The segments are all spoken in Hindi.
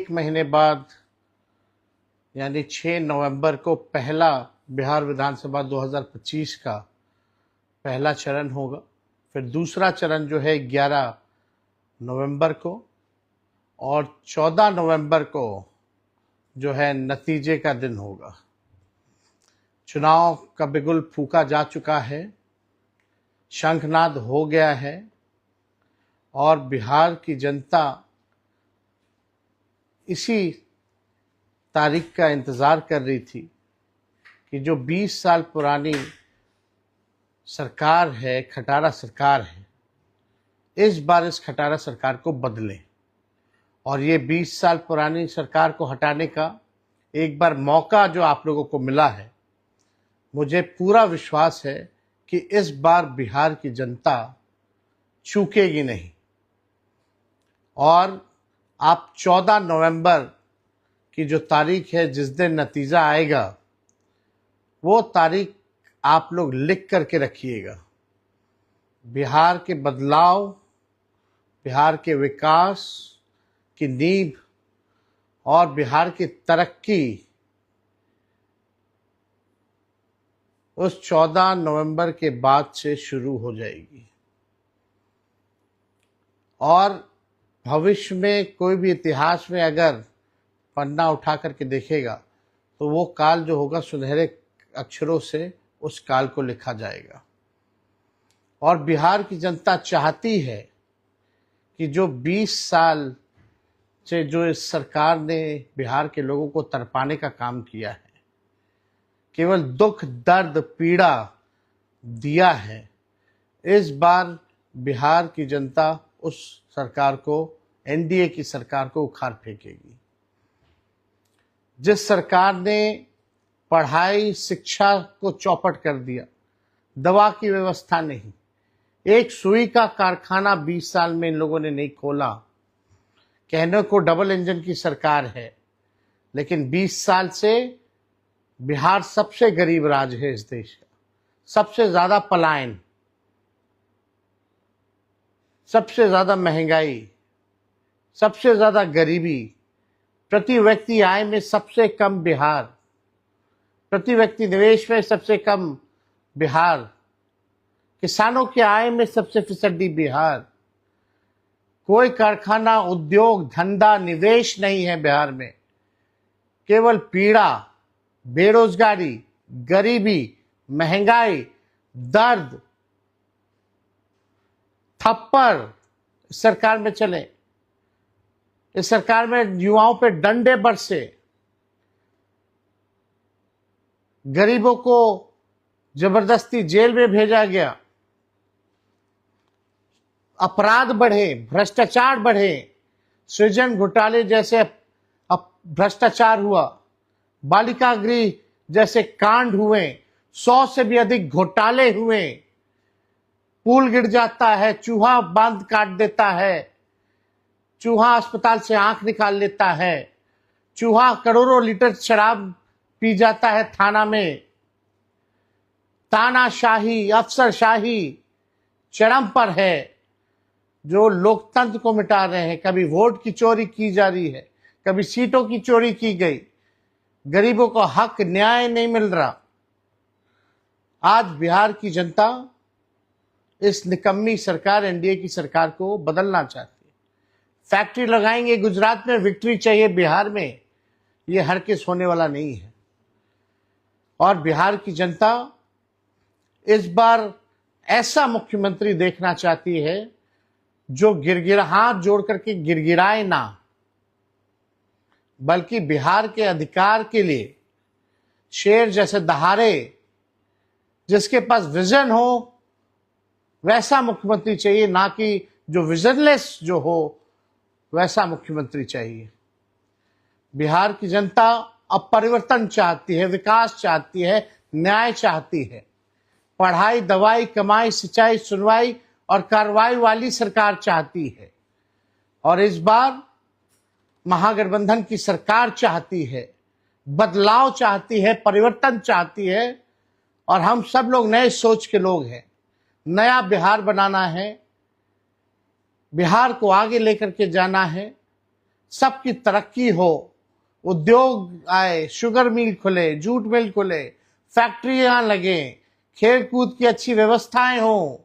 1 महीने बाद यानी 6 नवंबर को पहला बिहार विधानसभा 2025 का पहला चरण होगा। फिर दूसरा चरण जो है 11 नवंबर को, और 14 नवंबर को जो है नतीजे का दिन होगा। चुनाव का बिगुल फूंका जा चुका है, शंखनाद हो गया है और बिहार की जनता इसी तारीख का इंतज़ार कर रही थी कि जो 20 साल पुरानी सरकार है, खटारा सरकार है, इस बार इस खटारा सरकार को बदलें। और ये 20 साल पुरानी सरकार को हटाने का एक बार मौका जो आप लोगों को मिला है, मुझे पूरा विश्वास है कि इस बार बिहार की जनता चूकेगी नहीं। और आप 14 नवंबर की जो तारीख है, जिस दिन नतीजा आएगा, वो तारीख आप लोग लिख करके रखिएगा। बिहार के बदलाव, बिहार के विकास की नींव और बिहार की तरक्की उस 14 नवंबर के बाद से शुरू हो जाएगी। और भविष्य में कोई भी इतिहास में अगर पन्ना उठा करके देखेगा तो वो काल जो होगा सुनहरे अक्षरों से उस काल को लिखा जाएगा। और बिहार की जनता चाहती है कि जो 20 साल से जो इस सरकार ने बिहार के लोगों को तरपाने का काम किया है, केवल दुख दर्द पीड़ा दिया है, इस बार बिहार की जनता उस सरकार को, एनडीए की सरकार को उखाड़ फेंकेगी। जिस सरकार ने पढ़ाई शिक्षा को चौपट कर दिया, दवा की व्यवस्था नहीं, एक सुई का कारखाना 20 साल में इन लोगों ने नहीं खोला। कहने को डबल इंजन की सरकार है, लेकिन 20 साल से बिहार सबसे गरीब राज्य है इस देश का। सबसे ज्यादा पलायन, सबसे ज्यादा महंगाई, सबसे ज्यादा गरीबी, प्रति व्यक्ति आय में सबसे कम बिहार, प्रति व्यक्ति निवेश में सबसे कम बिहार, किसानों की आय में सबसे फिसड्डी बिहार। कोई कारखाना, उद्योग, धंधा, निवेश नहीं है बिहार में। केवल पीड़ा, बेरोजगारी, गरीबी, महंगाई, दर्द, थप्पड़ इस सरकार में चले। इस सरकार में युवाओं पे डंडे बरसे, गरीबों को जबरदस्ती जेल में भेजा गया, अपराध बढ़े, भ्रष्टाचार बढ़े, सृजन घोटाले जैसे भ्रष्टाचार हुआ, बालिका गृह जैसे कांड हुए, 100 से भी अधिक घोटाले हुए। पुल गिर जाता है, चूहा बांध काट देता है, चूहा अस्पताल से आंख निकाल लेता है, चूहा करोड़ों लीटर शराब पी जाता है थाना में। तानाशाही, अफसरशाही चरम पर है, जो लोकतंत्र को मिटा रहे हैं। कभी वोट की चोरी की जा रही है, कभी सीटों की चोरी की गई, गरीबों को हक न्याय नहीं मिल रहा। आज बिहार की जनता इस निकम्मी सरकार, एनडीए की सरकार को बदलना चाहती है। फैक्ट्री लगाएंगे गुजरात में, विक्ट्री चाहिए बिहार में, ये हरगिज़ होने वाला नहीं है। और बिहार की जनता इस बार ऐसा मुख्यमंत्री देखना चाहती है जो हाथ जोड़ करके गिड़गिड़ाए ना, बल्कि बिहार के अधिकार के लिए शेर जैसे दहाड़े, जिसके पास विजन हो वैसा मुख्यमंत्री चाहिए, ना कि जो विजनलेस जो हो वैसा मुख्यमंत्री चाहिए। बिहार की जनता अब परिवर्तन चाहती है, विकास चाहती है, न्याय चाहती है। पढ़ाई, दवाई, कमाई, सिंचाई, सुनवाई और कार्रवाई वाली सरकार चाहती है। और इस बार महागठबंधन की सरकार चाहती है, बदलाव चाहती है, परिवर्तन चाहती है। और हम सब लोग नए सोच के लोग हैं। नया बिहार बनाना है, बिहार को आगे लेकर के जाना है, सबकी तरक्की हो, उद्योग आए, शुगर मिल खुले, जूट मिल खुले, फैक्ट्रियां लगे, खेल कूद की अच्छी व्यवस्थाएं हो,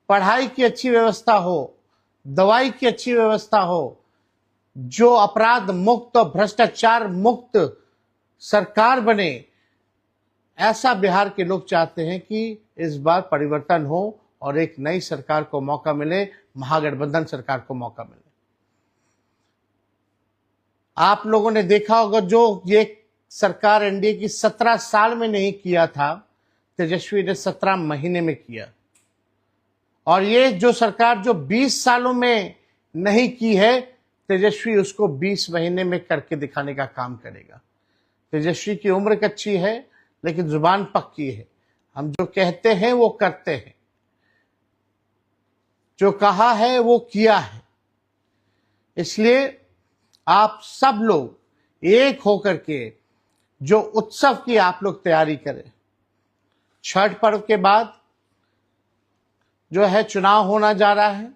पढ़ाई की अच्छी व्यवस्था हो, दवाई की अच्छी व्यवस्था हो, जो अपराध मुक्त और भ्रष्टाचार मुक्त सरकार बने, ऐसा बिहार के लोग चाहते हैं कि इस बार परिवर्तन हो और एक नई सरकार को मौका मिले, महागठबंधन सरकार को मौका मिले। आप लोगों ने देखा होगा जो ये सरकार एनडीए की 17 साल में नहीं किया था, तेजस्वी ने 17 महीने में किया। और ये जो सरकार जो 20 सालों में नहीं की है, तेजस्वी उसको 20 महीने में करके दिखाने का काम करेगा। तेजस्वी की उम्र कच्ची है लेकिन जुबान पक्की है। हम जो कहते हैं वो करते हैं, जो कहा है वो किया है। इसलिए आप सब लोग एक होकर के जो उत्सव की आप लोग तैयारी करें। छठ पर्व के बाद जो है चुनाव होना जा रहा है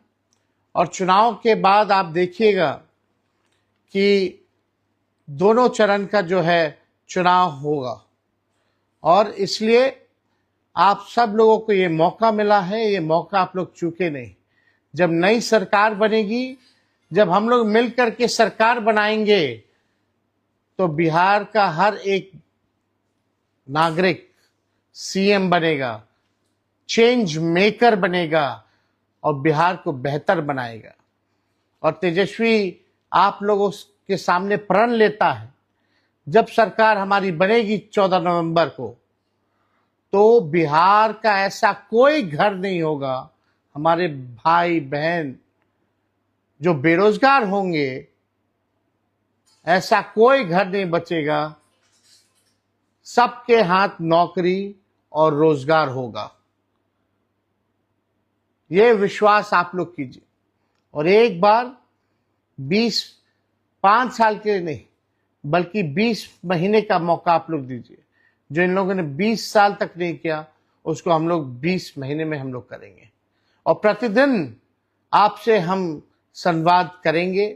और चुनाव के बाद आप देखिएगा कि दोनों चरण का जो है चुनाव होगा और इसलिए आप सब लोगों को ये मौका मिला है, ये मौका आप लोग चूके नहीं। जब नई सरकार बनेगी, जब हम लोग मिलकर के सरकार बनाएंगे तो बिहार का हर एक नागरिक सीएम बनेगा, चेंज मेकर बनेगा और बिहार को बेहतर बनाएगा। और तेजस्वी आप लोगों के सामने प्रण लेता है, जब सरकार हमारी बनेगी 14 नवंबर को, तो बिहार का ऐसा कोई घर नहीं होगा, हमारे भाई बहन जो बेरोजगार होंगे, ऐसा कोई घर नहीं बचेगा, सबके हाथ नौकरी और रोजगार होगा। ये विश्वास आप लोग कीजिए और एक बार 5 साल के नहीं बल्कि 20 महीने का मौका आप लोग दीजिए। जो इन लोगों ने 20 साल तक नहीं किया उसको हम लोग 20 महीने में हम लोग करेंगे और प्रतिदिन आपसे हम संवाद करेंगे।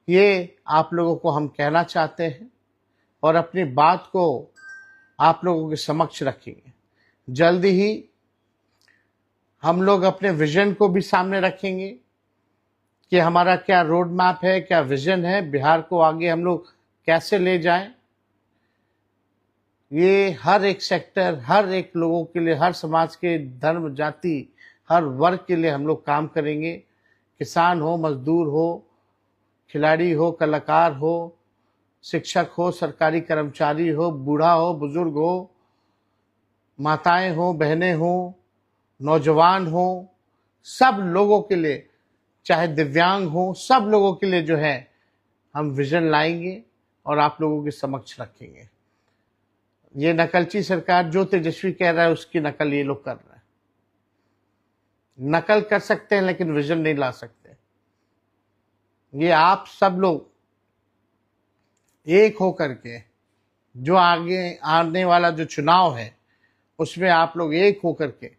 ये आप लोगों को हम कहना चाहते हैं और अपनी बात को आप लोगों के समक्ष रखेंगे। जल्दी ही हम लोग अपने विजन को भी सामने रखेंगे कि हमारा क्या रोड मैप है, क्या विजन है, बिहार को आगे हम लोग कैसे ले जाएं। ये हर एक सेक्टर, हर एक लोगों के लिए, हर समाज के धर्म जाति, हर वर्ग के लिए हम लोग काम करेंगे। किसान हो, मजदूर हो, खिलाड़ी हो, कलाकार हो, शिक्षक हो, सरकारी कर्मचारी हो, बूढ़ा हो, बुजुर्ग हो, माताएं हो, बहनें हो, नौजवान हो, सब लोगों के लिए, चाहे दिव्यांग हो, सब लोगों के लिए जो है हम विजन लाएंगे और आप लोगों के समक्ष रखेंगे। ये नकलची सरकार जो तेजस्वी कह रहा है उसकी नकल ये लोग कर रहे हैं। नकल कर सकते हैं लेकिन विजन नहीं ला सकते। ये आप सब लोग एक होकर के जो आगे आने वाला जो चुनाव है उसमें आप लोग एक होकर के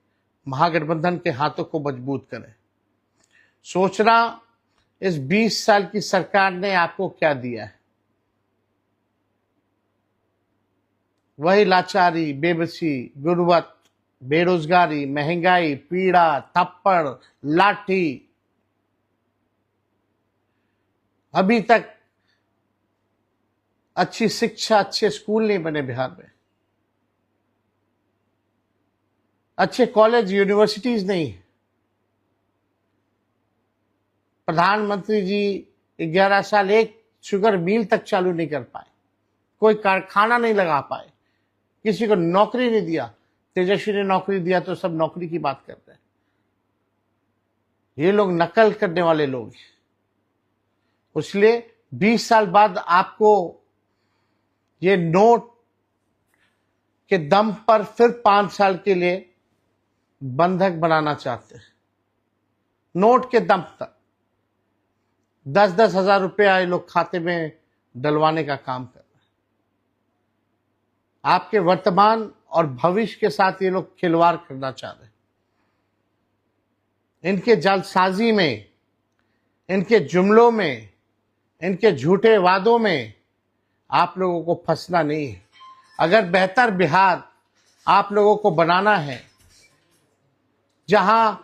महागठबंधन के हाथों को मजबूत करें। सोचना इस 20 साल की सरकार ने आपको क्या दिया है? वही लाचारी, बेबसी, गुर्बत, बेरोजगारी, महंगाई, पीड़ा, थप्पड़, लाठी। अभी तक अच्छी शिक्षा, अच्छे स्कूल नहीं बने बिहार में, अच्छे कॉलेज यूनिवर्सिटीज नहीं। प्रधानमंत्री जी 11 साल एक शुगर मिल तक चालू नहीं कर पाए, कोई कारखाना नहीं लगा पाए, किसी को नौकरी नहीं दिया। तेजस्वी ने नौकरी दिया तो सब नौकरी की बात करते हैं। ये लोग नकल करने वाले लोग हैं। इसलिए 20 साल बाद आपको ये नोट के दम पर फिर 5 साल के लिए बंधक बनाना चाहते हैं। नोट के दम तक 10-10 हजार रुपया ये लोग खाते में डलवाने का काम कर रहे हैं। आपके वर्तमान और भविष्य के साथ ये लोग खिलवाड़ करना चाह रहे हैं। इनके जालसाजी में, इनके जुमलों में, इनके झूठे वादों में आप लोगों को फंसना नहीं है। अगर बेहतर बिहार आप लोगों को बनाना है, जहां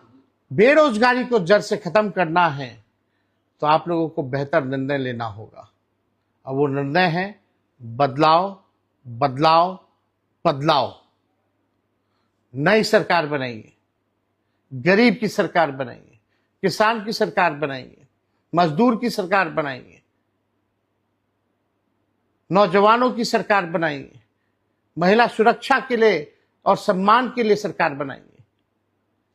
बेरोजगारी को जड़ से खत्म करना है, तो आप लोगों को बेहतर निर्णय लेना होगा। और वो निर्णय है बदलाव, बदलाव, बदलाव। नई सरकार बनाइए, गरीब की सरकार बनाइए, किसान की सरकार बनाइए, मजदूर की सरकार बनाइए, नौजवानों की सरकार बनाइए, महिला सुरक्षा के लिए और सम्मान के लिए सरकार बनाइए,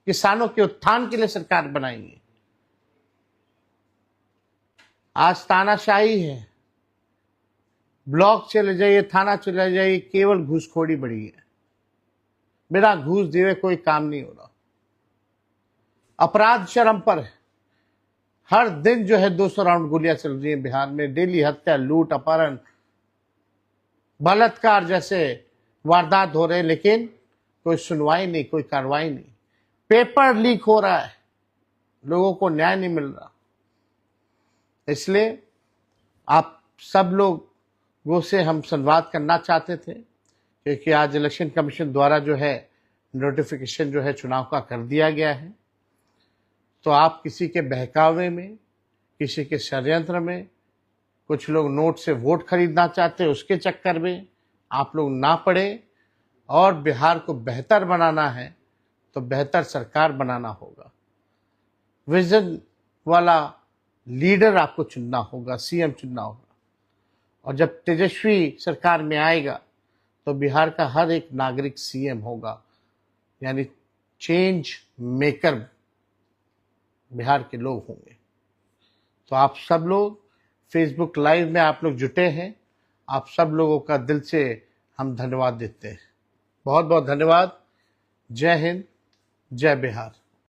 किसानों के उत्थान के लिए सरकार बनाइए। आज तानाशाही है, ब्लॉक चले जाइए, थाना चले जाइए, केवल घूसखोरी बढ़ी है। बिना घूस दिए कोई काम नहीं हो रहा। अपराध चरम पर है। हर दिन जो है 200 राउंड गोलियां चल रही हैं बिहार में। डेली हत्या, लूट, अपहरण, बलात्कार जैसे वारदात हो रहे हैं, लेकिन कोई सुनवाई नहीं, कोई कार्रवाई नहीं। पेपर लीक हो रहा है, लोगों को न्याय नहीं मिल रहा। इसलिए आप सब लोगों से हम संवाद करना चाहते थे, क्योंकि आज इलेक्शन कमीशन द्वारा जो है नोटिफिकेशन जो है चुनाव का कर दिया गया है। तो आप किसी के बहकावे में, किसी के षड्यंत्र में, कुछ लोग नोट से वोट खरीदना चाहते हैं, उसके चक्कर में आप लोग ना पड़े। और बिहार को बेहतर बनाना है तो बेहतर सरकार बनाना होगा। विजन वाला लीडर आपको चुनना होगा, सीएम चुनना होगा। और जब तेजस्वी सरकार में आएगा तो बिहार का हर एक नागरिक सीएम होगा, यानी चेंज मेकर बिहार के लोग होंगे। तो आप सब लोग फेसबुक लाइव में आप लोग जुटे हैं, आप सब लोगों का दिल से हम धन्यवाद देते हैं। बहुत बहुत धन्यवाद। जय हिंद, जय बिहार।